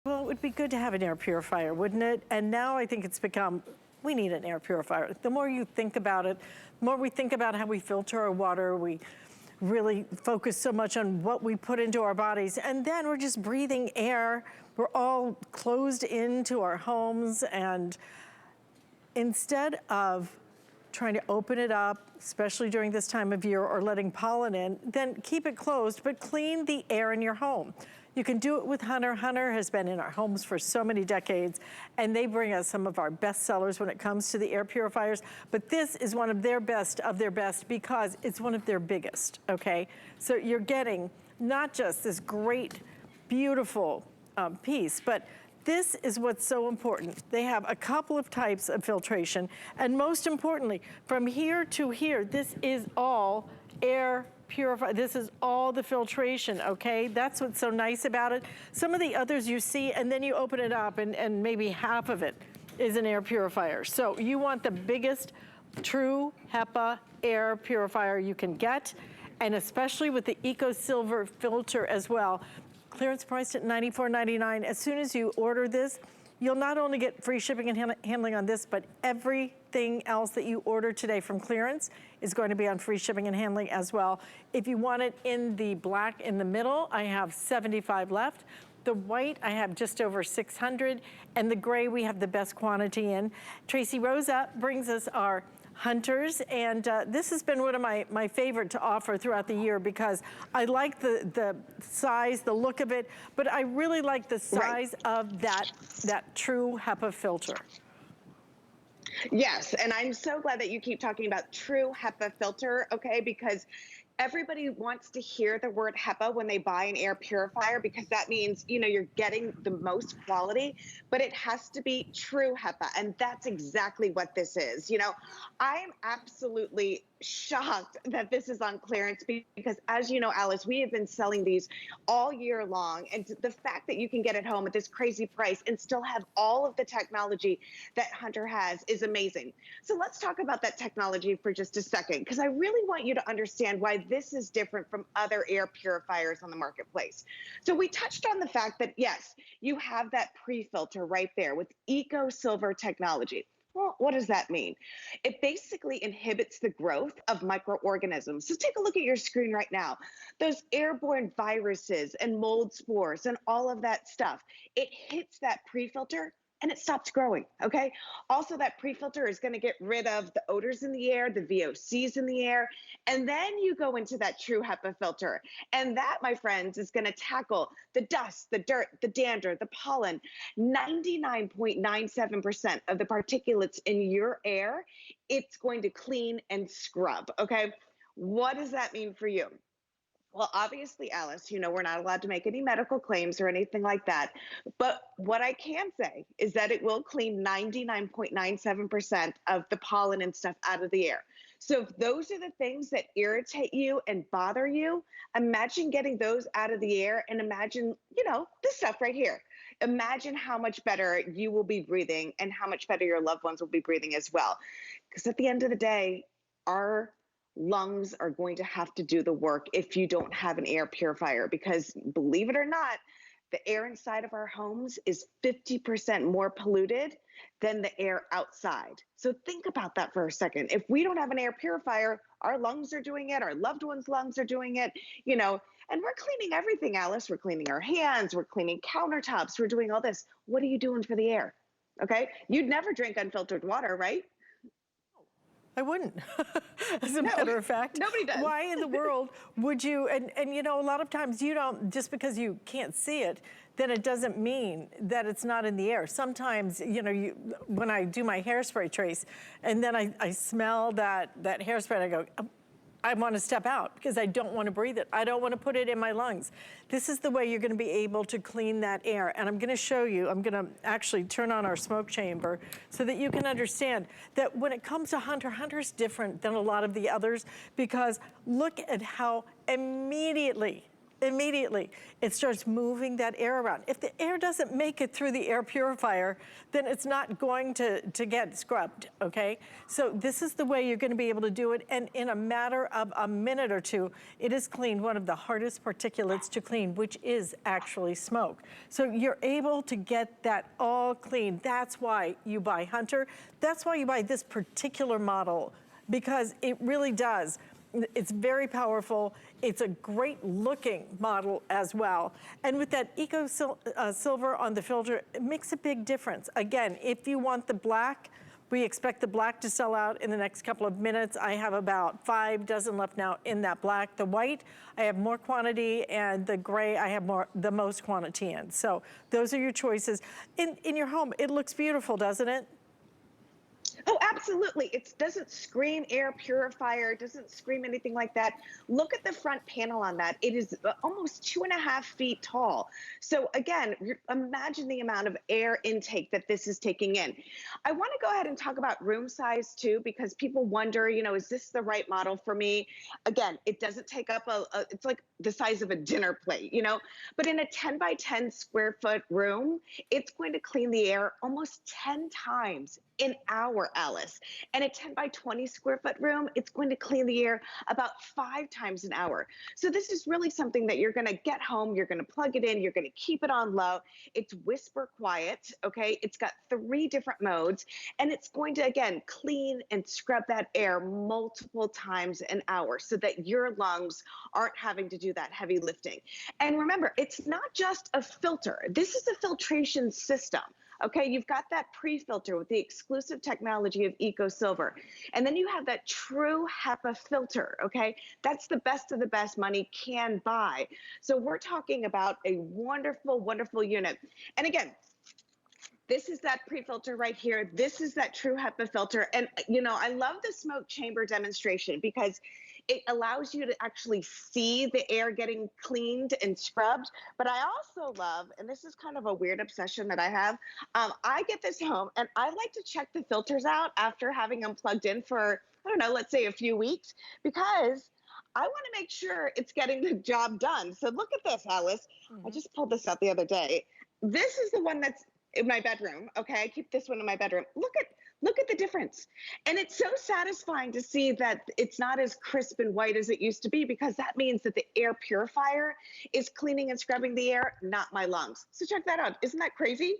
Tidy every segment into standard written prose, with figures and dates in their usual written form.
Well, it would be good to have an air purifier, wouldn't it? And now I think it's become, we need an air purifier. The more you think about it, the more we think about how we filter our water, we really focus so much on what we put into our bodies, and then we're just breathing air. We're all closed into our homes, and instead of trying to open it up, especially during this time of year, or letting pollen in, then keep it closed, but clean the air in your home. You can do it with Hunter. Hunter has been in our homes for so many decades, and they bring us some of our best sellers when it comes to the air purifiers. But this is one of their best because it's one of their biggest, okay? So you're getting not just this great, beautiful piece, but this is what's so important. They have a couple of types of filtration, and most importantly, from here to here, this is all air purified. This is all the filtration, okay? That's what's so nice about it. Some of the others you see, and then you open it up, and maybe half of it is an air purifier. So you want the biggest true HEPA air purifier you can get, and especially with the EcoSilver filter as well. Clearance priced at $94.99. As soon as you order this, you'll not only get free shipping and handling on this, but everything else that you order today from clearance is going to be on free shipping and handling as well. If you want it in the black in the middle, I have 75 left. The white, I have just over 600. And the gray, we have the best quantity in. Tracy Rosa brings us our Hunters, and this has been one of my favorite to offer throughout the year because I like the size, the look of it, but I really like the size of that true HEPA filter. Yes, and I'm so glad that you keep talking about true HEPA filter, okay, because everybody wants to hear the word HEPA when they buy an air purifier because that means, you know, you're getting the most quality, but it has to be true HEPA, and that's exactly what this is. You know, I am absolutely shocked that this is on clearance because, as you know, Alice, we have been selling these all year long, and the fact that you can get it home at this crazy price and still have all of the technology that Hunter has is amazing. So let's talk about that technology for just a second, because I really want you to understand why this is different from other air purifiers on the marketplace. So we touched on the fact that, yes, you have that pre-filter right there with EcoSilver technology. Well, what does that mean? It basically inhibits the growth of microorganisms. So take a look at your screen right now. Those airborne viruses and mold spores and all of that stuff, it hits that pre-filter and it stops growing, okay? Also, that pre-filter is gonna get rid of the odors in the air, the VOCs in the air, and then you go into that true HEPA filter. And that, my friends, is gonna tackle the dust, the dirt, the dander, the pollen. 99.97% of the particulates in your air, it's going to clean and scrub, okay? What does that mean for you? Well, obviously, Alice, you know, we're not allowed to make any medical claims or anything like that. But what I can say is that it will clean 99.97% of the pollen and stuff out of the air. So if those are the things that irritate you and bother you, imagine getting those out of the air and imagine, you know, this stuff right here. Imagine how much better you will be breathing and how much better your loved ones will be breathing as well. Because at the end of the day, our lungs are going to have to do the work if you don't have an air purifier, because believe it or not, the air inside of our homes is 50% more polluted than the air outside. So think about that for a second. If we don't have an air purifier, our lungs are doing it, our loved ones' lungs are doing it, you know, and we're cleaning everything, Alice. We're cleaning our hands, we're cleaning countertops, we're doing all this. What are you doing for the air? Okay, you'd never drink unfiltered water, right? I wouldn't, as a matter of fact. Nobody does. Why in the world would you, and you know, a lot of times you don't, just because you can't see it, then it doesn't mean that it's not in the air. Sometimes, you know, when I do my hairspray trace, and then I smell that hairspray, and I go, I want to step out because I don't want to breathe it. I don't want to put it in my lungs. This is the way you're going to be able to clean that air. And I'm going to show you, I'm going to actually turn on our smoke chamber so that you can understand that when it comes to Hunter, Hunter's different than a lot of the others, because look at how immediately immediately. It starts moving that air around. If the air doesn't make it through the air purifier, then it's not going to get scrubbed, okay? So this is the way you're gonna be able to do it, and in a matter of a minute or two, it has cleaned one of the hardest particulates to clean, which is actually smoke. So you're able to get that all clean. That's why you buy Hunter. That's why you buy this particular model, because it really does. It's very powerful. It's a great looking model as well. And with that EcoSilver on the filter, it makes a big difference. Again, if you want the black, we expect the black to sell out in the next couple of minutes. I have about 5 dozen left now in that black. The white, I have more quantity, and the gray, I have the most quantity in. So those are your choices. In your home, it looks beautiful, doesn't it? Oh, absolutely. It doesn't scream air purifier. It doesn't scream anything like that. Look at the front panel on that. It is almost 2.5 feet tall. So again, imagine the amount of air intake that this is taking in. I want to go ahead and talk about room size too, because people wonder, you know, is this the right model for me? Again, it doesn't take up it's like the size of a dinner plate, you know, but in a 10 by 10 square foot room, it's going to clean the air almost 10 times an hour, Alice. And a 10 by 20 square foot room, it's going to clean the air about 5 times an hour. So this is really something that you're gonna get home, you're gonna plug it in, you're gonna keep it on low. It's whisper quiet, okay? It's got 3 different modes, and it's going to, again, clean and scrub that air multiple times an hour so that your lungs aren't having to do that heavy lifting. And remember, it's not just a filter. This is a filtration system. Okay, you've got that pre-filter with the exclusive technology of EcoSilver. And then you have that true HEPA filter, okay? That's the best of the best money can buy. So we're talking about a wonderful, wonderful unit. And again, this is that pre-filter right here. This is that true HEPA filter. And, you know, I love the smoke chamber demonstration because it allows you to actually see the air getting cleaned and scrubbed. But I also love, and this is kind of a weird obsession that I have, I get this home and I like to check the filters out after having them plugged in for, I don't know, let's say a few weeks, because I want to make sure it's getting the job done. So look at this, Alice. I just pulled this out the other day. This is the one that's in my bedroom. Okay, I keep this one in my bedroom. Look at the difference. And it's so satisfying to see that it's not as crisp and white as it used to be, because that means that the air purifier is cleaning and scrubbing the air, not my lungs. So check that out. Isn't that crazy?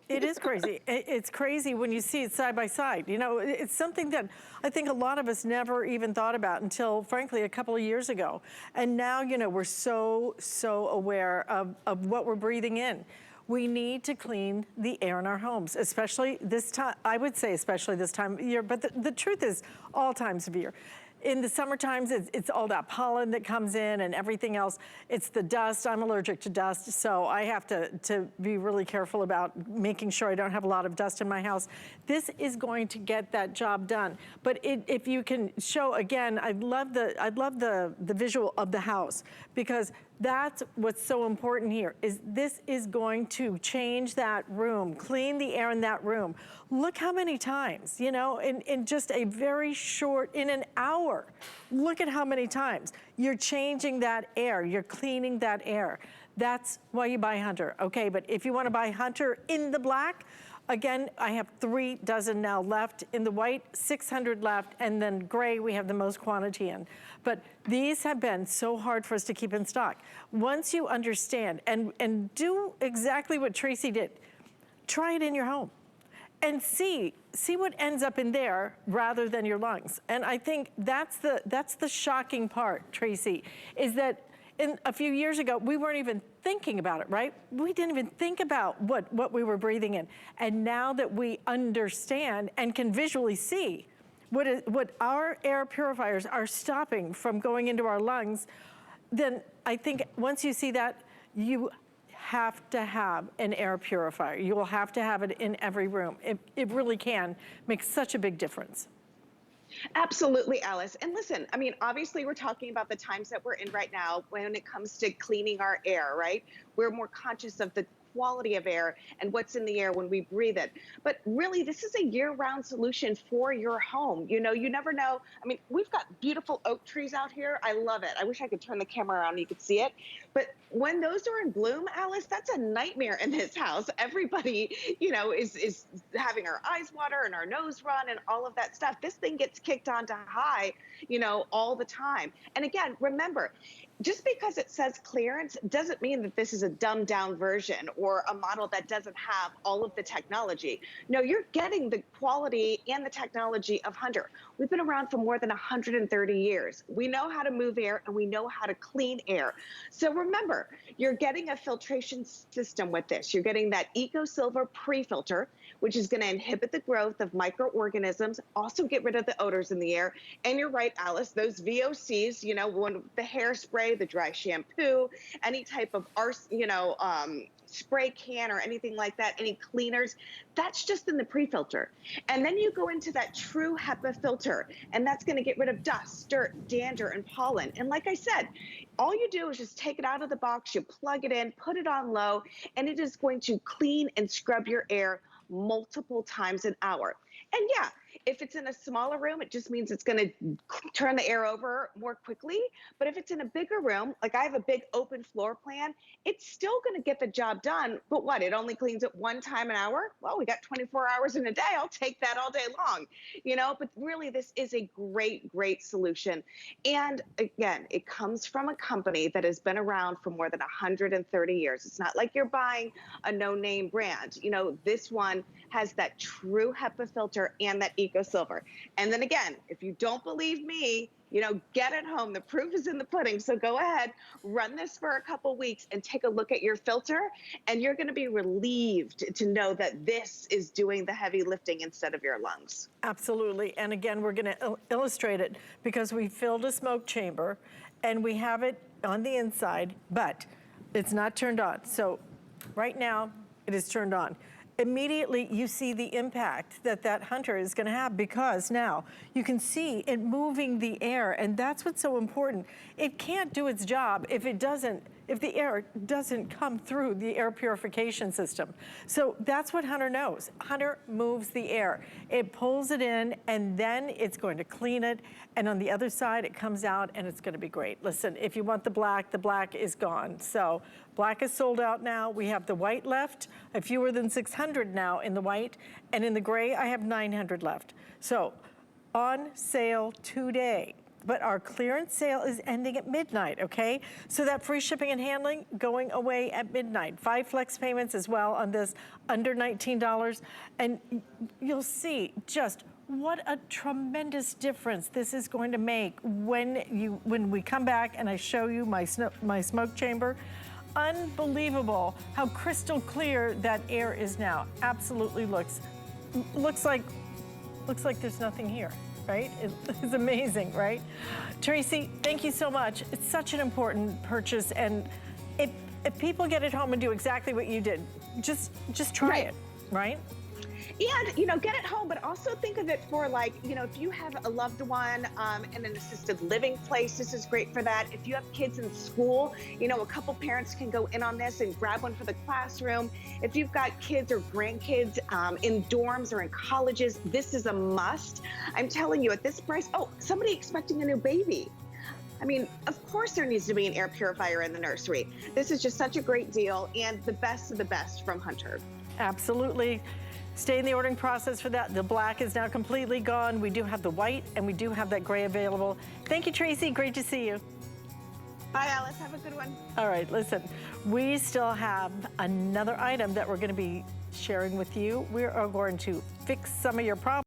It is crazy. It's crazy when you see it side by side. You know, it's something that I think a lot of us never even thought about until, frankly, a couple of years ago. And now, you know, we're so aware of what we're breathing in. We need to clean the air in our homes, especially this time, I would say especially this time of year, but the truth is all times of year. In the summer times, it's all that pollen that comes in and everything else. It's the dust. I'm allergic to dust, so I have to be really careful about making sure I don't have a lot of dust in my house. This is going to get that job done. But if you can show, again, I'd love the visual of the house, because that's what's so important here, is this is going to change that room, clean the air in that room. Look how many times, you know, in just a very short, in an hour, look at how many times you're changing that air, you're cleaning that air. That's why you buy Hunter, okay? But if you wanna buy Hunter in the black, again, I have 3 dozen now left. In the white, 600 left, and then gray, we have the most quantity in. But these have been so hard for us to keep in stock. Once you understand and do exactly what Tracy did, try it in your home and see what ends up in there rather than your lungs. And I think that's the shocking part, Tracy, is that a few years ago, we weren't even thinking about it, right? We didn't even think about what we were breathing in. And now that we understand and can visually see what our air purifiers are stopping from going into our lungs, then I think once you see that, you have to have an air purifier. You will have to have it in every room. It really can make such a big difference. Absolutely, Alice. And listen, I mean, obviously we're talking about the times that we're in right now when it comes to cleaning our air, right? We're more conscious of the quality of air and what's in the air when we breathe it. But really, this is a year-round solution for your home. You know, you never know. I mean, we've got beautiful oak trees out here. I love it. I wish I could turn the camera around and you could see it. But when those are in bloom, Alice, that's a nightmare in this house. Everybody, you know, is having our eyes water and our nose run and all of that stuff. This thing gets kicked onto high, you know, all the time. And again, remember, just because it says clearance doesn't mean that this is a dumbed down version or a model that doesn't have all of the technology. No, you're getting the quality and the technology of Hunter. We've been around for more than 130 years. We know how to move air and we know how to clean air. So remember, you're getting a filtration system with this. You're getting that EcoSilver prefilter, which is going to inhibit the growth of microorganisms, also get rid of the odors in the air. And you're right, Alice, those VOCs, you know, when the hairspray, the dry shampoo, any type of spray can or anything like that, any cleaners, that's just in the pre-filter. And then you go into that true HEPA filter, and that's going to get rid of dust, dirt, dander, and pollen. And like I said, all you do is just take it out of the box, you plug it in, put it on low, and it is going to clean and scrub your air multiple times an hour. And yeah, if it's in a smaller room, it just means it's going to turn the air over more quickly. But if it's in a bigger room, like I have a big open floor plan, it's still going to get the job done. But what, it only cleans it one time an hour? Well, we got 24 hours in a day. I'll take that all day long, you know, but really this is a great, great solution. And again, it comes from a company that has been around for more than 130 years. It's not like you're buying a no-name brand. You know, this one has that true HEPA filter and that EcoSilver. And then again, if you don't believe me, you know, get it home. The proof is in the pudding. So go ahead, run this for a couple weeks and take a look at your filter. And you're going to be relieved to know that this is doing the heavy lifting instead of your lungs. Absolutely. And again, we're going to illustrate it because we filled a smoke chamber and we have it on the inside, but it's not turned on. So right now it is turned on. Immediately you see the impact that that Hunter is going to have because now you can see it moving the air, and that's what's so important. It can't do its job if the air doesn't come through the air purification system. So that's what Hunter knows. Hunter moves the air. It pulls it in and then it's going to clean it, and on the other side it comes out and it's going to be great. Listen, if you want the black is gone. So black is sold out now. We have the white left, fewer than 600 now in the white, and in the gray I have 900 left. So on sale today. But our clearance sale is ending at midnight, okay? So that free shipping and handling going away at midnight. 5 flex payments as well on this, under $19. And you'll see just what a tremendous difference this is going to make when we come back and I show you my smoke chamber. Unbelievable how crystal clear that air is now. Absolutely looks like there's nothing here. Right? It's amazing, right? Tracy, thank you so much. It's such an important purchase, and if people get it home and do exactly what you did, just try it, right? And, you know, get it home, but also think of it for, like, you know, if you have a loved one in an assisted living place, this is great for that. If you have kids in school, you know, a couple parents can go in on this and grab one for the classroom. If you've got kids or grandkids in dorms or in colleges, this is a must. I'm telling you, at this price, oh, somebody expecting a new baby. I mean, of course there needs to be an air purifier in the nursery. This is just such a great deal and the best of the best from Hunter. Absolutely. Stay in the ordering process for that. The black is now completely gone. We do have the white and we do have that gray available. Thank you, Tracy. Great to see you. Bye, Alice. Have a good one. All right, listen, we still have another item that we're going to be sharing with you. We are going to fix some of your problems.